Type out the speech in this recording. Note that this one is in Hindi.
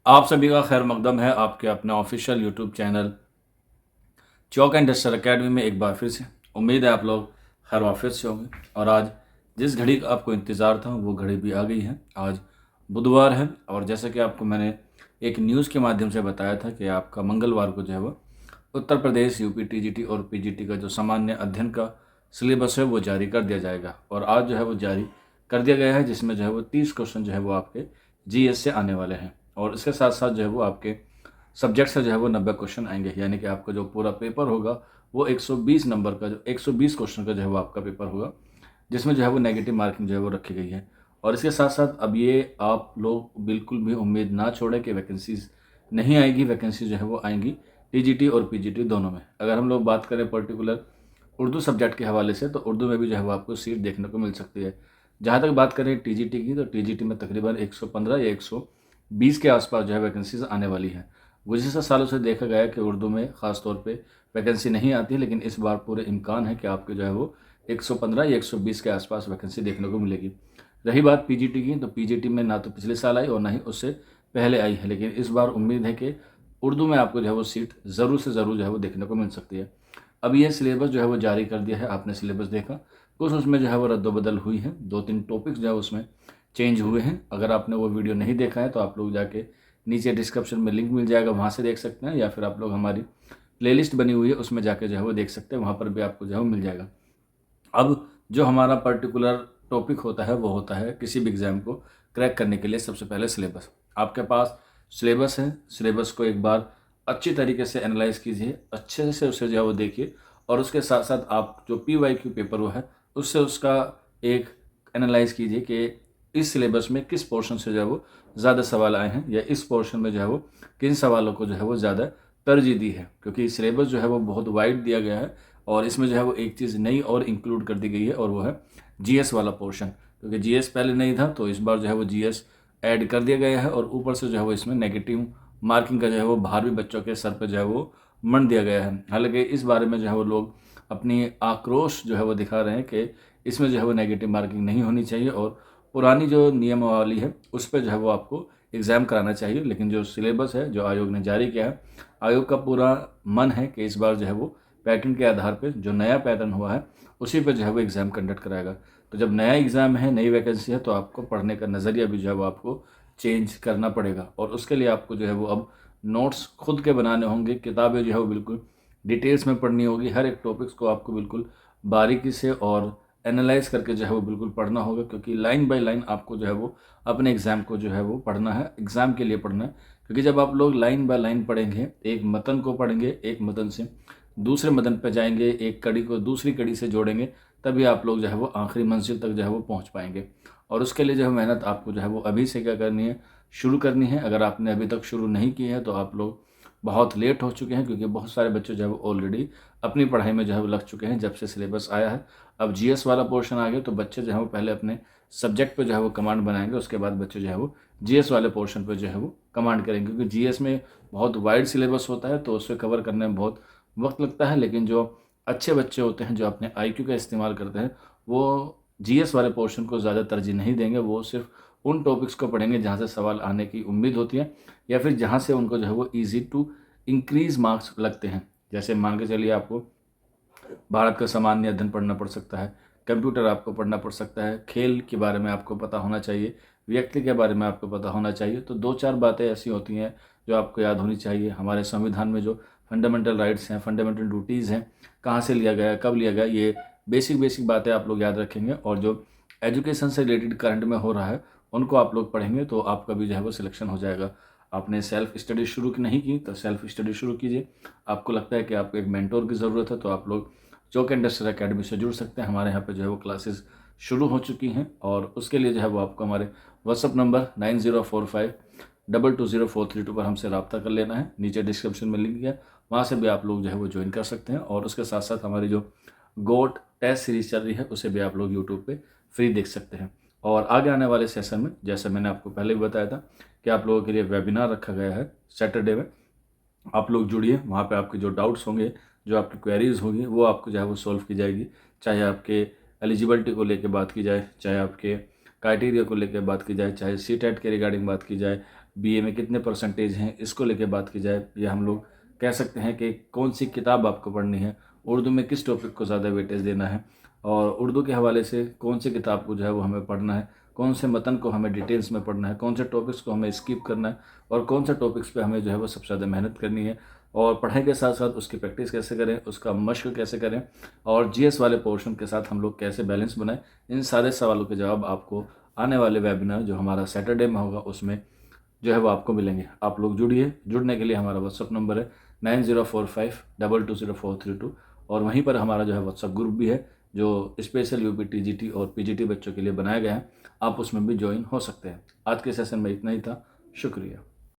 आप सभी का खैर मकदम है आपके अपने official YouTube channel chalk and duster academy में एक बार फिर से। उम्मीद है आप लोग खैर वाफियत से होंगे। और आज जिस घड़ी का आपको इंतज़ार था वो घड़ी भी आ गई है। आज बुधवार है और जैसा कि आपको मैंने एक न्यूज़ के माध्यम से बताया था कि आपका मंगलवार को जो है वो उत्तर प्रदेश यूपी टीजीटी और पीजीटी का जो सामान्य अध्ययन का सिलेबस है वो जारी कर दिया जाएगा। और आज जो है वो जारी कर दिया गया है, जिसमें जो है वो 30 क्वेश्चन जो है वो आपके जीएस से आने वाले हैं। और इसके साथ साथ जो है वो आपके सब्जेक्ट से जो है वो 90 क्वेश्चन आएंगे, यानी कि आपका जो पूरा पेपर होगा वो 120 नंबर का, जो 120 क्वेश्चन का जो है वो आपका पेपर होगा, जिसमें जो है वो नेगेटिव मार्किंग जो है वो रखी गई है। और इसके साथ साथ अब ये आप लोग बिल्कुल भी उम्मीद ना छोड़ें कि वैकेंसीज नहीं आएगी। वैकेंसी जो है वो आएंगी टीजीटी और पीजीटी दोनों में। अगर हम लोग बात करें पर्टिकुलर उर्दू सब्जेक्ट के हवाले से, तो उर्दू में भी जो है वो आपको सीट देखने को मिल सकती है। जहाँ तक बात करें टीजीटी की, तो टीजीटी में तकरीबन 115 या 120 के आसपास जो है वैकेंसीज आने वाली हैं। गुज़िश्ता सालों से देखा गया है कि उर्दू में ख़ास तौर पे वैकेंसी नहीं आती, लेकिन इस बार पूरे इम्कान है कि आपके जो है वो 115 या 120 के आसपास वैकेंसी देखने को मिलेगी। रही बात पीजीटी की, तो पीजीटी में ना तो पिछले साल आई और ना ही उससे पहले आई है, लेकिन इस बार उम्मीद है कि उर्दू में आपको जो है वो सीट ज़रूर से ज़रूर जो है वो देखने को मिल सकती है। अब ये सिलेबस जो है वो जारी कर दिया है, आपने सिलेबस देखा, कुछ उसमें जो है वो रद्दोबदल हुई है, 2-3 टॉपिक्स जो है उसमें चेंज हुए हैं। अगर आपने वो वीडियो नहीं देखा है तो आप लोग जाके नीचे डिस्क्रिप्शन में लिंक मिल जाएगा, वहाँ से देख सकते हैं, या फिर आप लोग हमारी प्लेलिस्ट बनी हुई है उसमें जाके जो है वो देख सकते हैं, वहाँ पर भी आपको जो है वो मिल जाएगा। अब जो हमारा पर्टिकुलर टॉपिक होता है वो होता है किसी भी एग्ज़ाम को क्रैक करने के लिए सबसे पहले सिलेबस। आपके पास सिलेबस है, सिलेबस को एक बार अच्छी तरीके से एनालाइज कीजिए, अच्छे से उसे जो है वो देखिए, और उसके साथ साथ आप जो PYQ पेपर वो है उससे उसका एक एनालाइज कीजिए कि इस सिलेबस में किस पोर्शन से जो है वो ज़्यादा सवाल आए हैं, या इस पोर्शन में जो है वो किन सवालों को जो है वो ज़्यादा तरजीह दी है। क्योंकि सिलेबस जो है वो बहुत वाइड दिया गया है और इसमें जो है वो एक चीज़ नई और इंक्लूड कर दी गई है, और वो है जीएस वाला पोर्शन। क्योंकि जीएस पहले नहीं था, तो इस बार जो है वो जीएस ऐड कर दिया गया है, और ऊपर से जो है वो इसमें नेगेटिव मार्किंग का जो है वो भार भी बच्चों के सर पर जो है वो मंड दिया गया है। हालांकि इस बारे में जो है वो लोग अपनी आक्रोश जो है वो दिखा रहे हैं कि इसमें जो है वो नेगेटिव मार्किंग नहीं होनी चाहिए, और पुरानी जो नियमावली है उस पर जो है वो आपको एग्ज़ाम कराना चाहिए। लेकिन जो सिलेबस है जो आयोग ने जारी किया है, आयोग का पूरा मन है कि इस बार जो है वो पैटर्न के आधार पे जो नया पैटर्न हुआ है उसी पे जो है वो एग्ज़ाम कंडक्ट कराएगा। तो जब नया एग्ज़ाम है, नई वैकेंसी है, तो आपको पढ़ने का नज़रिया भी जो है वो आपको चेंज करना पड़ेगा, और उसके लिए आपको जो है वो अब नोट्स खुद के बनाने होंगे। किताबें जो है वो बिल्कुल डिटेल्स में पढ़नी होगी, हर एक टॉपिक्स को आपको बिल्कुल बारीकी से और एनालाइज करके जो है वो बिल्कुल पढ़ना होगा, क्योंकि लाइन बाय लाइन आपको जो है वो अपने एग्ज़ाम को जो है वो पढ़ना है, एग्ज़ाम के लिए पढ़ना है। क्योंकि जब आप लोग लाइन बाय लाइन पढ़ेंगे, एक मतन को पढ़ेंगे, एक मतन से दूसरे मतन पे जाएंगे, एक कड़ी को दूसरी कड़ी से जोड़ेंगे, तभी आप लोग जो है वो आखिरी मंजिल तक जो है वो पहुंच पाएंगे। और उसके लिए जो है मेहनत आपको जो है वो अभी से क्या करनी है, शुरू करनी है। अगर आपने अभी तक शुरू नहीं की है तो आप लोग बहुत लेट हो चुके हैं, क्योंकि बहुत सारे बच्चे जो है वो ऑलरेडी अपनी पढ़ाई में जो है वो लग चुके हैं जब से सिलेबस आया है। अब जीएस वाला पोर्शन आ गया, तो बच्चे जो है वो पहले अपने सब्जेक्ट पे जो है वो कमांड बनाएंगे, उसके बाद बच्चे जो है वो जीएस वाले पोर्शन पे जो है वो कमांड करेंगे। क्योंकि जीएस में बहुत वाइड सिलेबस होता है, तो उसे कवर करने में बहुत वक्त लगता है। लेकिन जो अच्छे बच्चे होते हैं, जो अपने आईक्यू का इस्तेमाल करते हैं, वो जीएस वाले पोर्शन को ज़्यादा तरजीह नहीं देंगे। वो सिर्फ उन टॉपिक्स को पढ़ेंगे जहाँ से सवाल आने की उम्मीद होती है, या फिर जहाँ से उनको जो है वो ईजी टू इंक्रीज मार्क्स लगते हैं। जैसे मान के चलिए आपको भारत का सामान्य अध्ययन पढ़ना पड़ सकता है, कंप्यूटर आपको पढ़ना पड़ सकता है, खेल के बारे में आपको पता होना चाहिए, व्यक्ति के बारे में आपको पता होना चाहिए। तो 2-4 बातें ऐसी होती हैं जो आपको याद होनी चाहिए। हमारे संविधान में जो फंडामेंटल राइट्स हैं, फंडामेंटल ड्यूटीज़ हैं, कहाँ से लिया गया, कब लिया गया, ये बेसिक बेसिक बातें आप लोग याद रखेंगे। और जो एजुकेशन से रिलेटेड करंट में हो रहा है उनको आप लोग पढ़ेंगे, तो आपका भी जो है वो सिलेक्शन हो जाएगा। आपने सेल्फ स्टडी शुरू नहीं की तो सेल्फ स्टडी शुरू कीजिए। आपको लगता है कि आपको एक मेंटोर की ज़रूरत है, तो आप लोग चौक एंड डस्टर अकेडमी से जुड़ सकते हैं। हमारे यहाँ पे जो है वो क्लासेस शुरू हो चुकी हैं, और उसके लिए जो है वो आपको हमारे व्हाट्सअप नंबर 9045220432 पर हमसे रब्ता कर लेना है। नीचे डिस्क्रिप्शन में लिंक है, वहाँ से भी आप लोग जो है वो ज्वाइन कर सकते हैं। और उसके साथ साथ हमारी जो गोट टेस्ट सीरीज चल रही है उसे भी आप लोग यूट्यूब पे फ्री देख सकते हैं। और आगे आने वाले सेशन में, जैसे मैंने आपको पहले भी बताया था, कि आप लोगों के लिए वेबिनार रखा गया है सैटरडे में। आप लोग जुड़िए, वहाँ पे आपके जो डाउट्स होंगे, जो आपकी क्वेरीज होंगी, वो आपको जो है वो सॉल्व की जाएगी। चाहे आपके एलिजिबिलिटी को लेके बात की जाए, चाहे आपके क्राइटेरिया को लेकर बात की जाए, चाहे सीटेट के रिगार्डिंग बात की जाए, बीए में कितने परसेंटेज हैं इसको लेकर बात की जाए, या हम लोग कह सकते हैं कि कौन सी किताब आपको पढ़नी है, उर्दू में किस टॉपिक को ज़्यादा वेटेज देना है, और उर्दू के हवाले से कौन सी किताब को जो है वो हमें पढ़ना है, कौन से मतन को हमें डिटेल्स में पढ़ना है, कौन से टॉपिक्स को हमें स्किप करना है, और कौन से टॉपिक्स पे हमें जो है वो सबसे ज़्यादा मेहनत करनी है, और पढ़ाई के साथ साथ उसकी प्रैक्टिस कैसे करें, उसका मशक कैसे करें, और जीएस वाले पोर्शन के साथ हम लोग कैसे बैलेंस बनाएं। इन सारे सवालों के जवाब आपको आने वाले वेबिनार जो हमारा सैटरडे में होगा उसमें जो है वो आपको मिलेंगे। आप लोग जुड़िए। जुड़ने के लिए हमारा व्हाट्सअप नंबर है 9045220432, और वहीं पर हमारा जो है व्हाट्सअप ग्रुप भी है जो स्पेशल यूपी टीजीटी और पीजीटी बच्चों के लिए बनाया गया है। आप उसमें भी ज्वाइन हो सकते हैं। आज के सेशन में इतना ही था। शुक्रिया।